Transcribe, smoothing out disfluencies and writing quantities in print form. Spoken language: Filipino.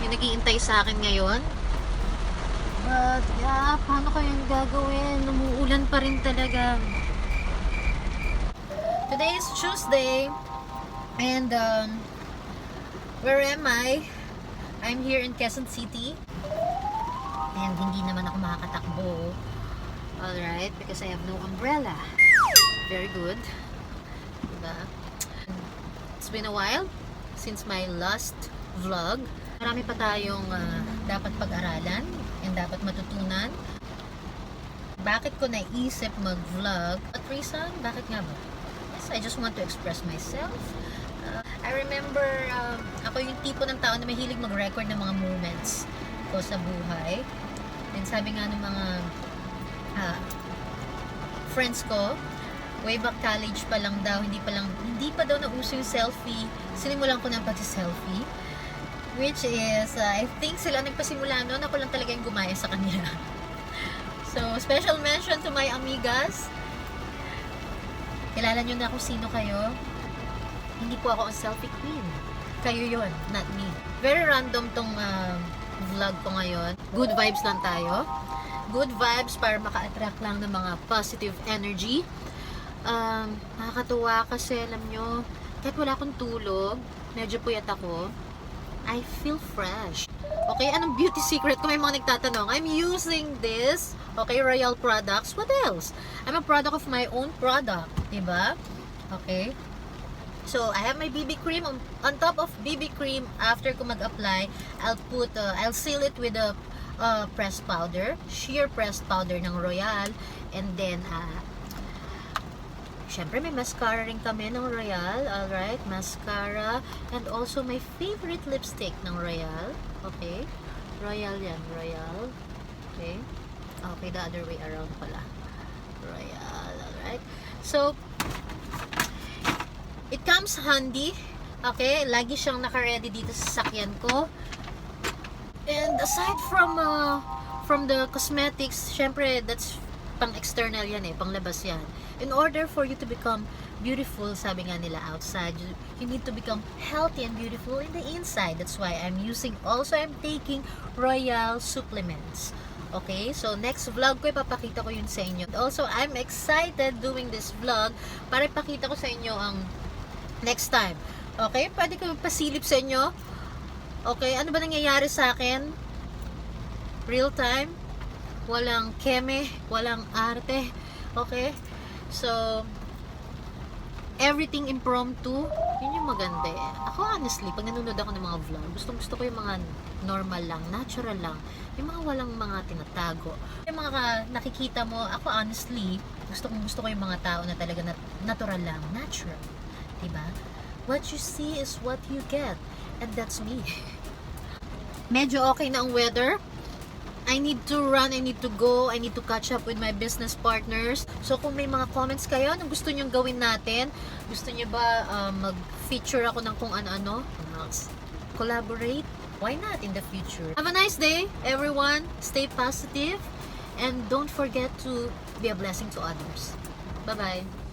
May nag-iintay sa akin ngayon. But, yeah, paano kayang gagawin? Umuulan pa rin talaga. Today is Tuesday. And, where am I? I'm here in Quezon City. And hindi naman ako makakatakbo. Alright, because I have no umbrella. Very good. Diba? It's been a while since my last vlog. Marami pa tayong dapat pag-aralan and dapat matutunan. Bakit ko naisip mag-vlog? At reason, bakit nga ba? Yes, I just want to express myself. I remember, ako yung tipo ng tao na mahilig mag-record ng mga moments ko sa buhay. And sabi nga ng mga friends ko, way back college pa lang daw, hindi pa daw nauso yung selfie. Sinimulan ko na pag-selfie. Which is, I think sila nagpasimula noon. Ako lang talaga yung gumaya sa kanila. So, special mention to my amigas. Kilala nyo na kung sino kayo. Hindi po ako ang selfie queen. Kayo yun, not me. Very random tong vlog ko ngayon. Good vibes lang tayo. Good vibes para maka-attract lang ng mga positive energy. Nakakatuwa kasi, alam nyo, kahit wala akong tulog, medyo puyat ako, I feel fresh. Okay, anong beauty secret? Kung may mga nagtatanong, I'm using this, okay, Royal products. What else? I'm a product of my own product. Diba? Okay. So, I have my BB cream. On top of BB cream, after ko mag-apply, I'll seal it with a pressed powder. Sheer pressed powder ng Royal. And then, syempre, may mascara rin kami ng Royal. Alright, mascara. And also, my favorite lipstick ng Royal. Okay. Royal yan, Royal. Okay. Okay, the other way around pala. Royal, alright. So, it comes handy. Okay, lagi siyang naka-ready dito sa sasakyan ko. And aside from the cosmetics, syempre, that's pang-external yan pang-labas yan. In order for you to become beautiful, sabi nga nila outside, you need to become healthy and beautiful in the inside. That's why I'm taking Royal supplements. Okay, so next vlog ko, ipapakita ko yun sa inyo. Also, I'm excited doing this vlog para ipakita ko sa inyo ang next time. Okay, pwede ko pasilip sa inyo. Okay, ano ba nangyayari sa akin? Real time. Walang keme, walang arte. Okay? So, everything impromptu. Yun yung maganda Ako honestly, pag nanonood ako ng mga vlog, gusto ko yung mga normal lang, natural lang. Yung mga walang mga tinatago. Yung mga nakikita mo, ako honestly, gusto ko yung mga tao na talaga natural lang, natural. Diba? What you see is what you get. And that's me. Medyo okay na ang weather. I need to run, I need to go, I need to catch up with my business partners. So kung may mga comments kayo, anong gusto nyong gawin natin? Gusto nyo ba mag-feature ako ng kung ano-ano? Collaborate? Why not in the future? Have a nice day, everyone. Stay positive. And don't forget to be a blessing to others. Bye-bye.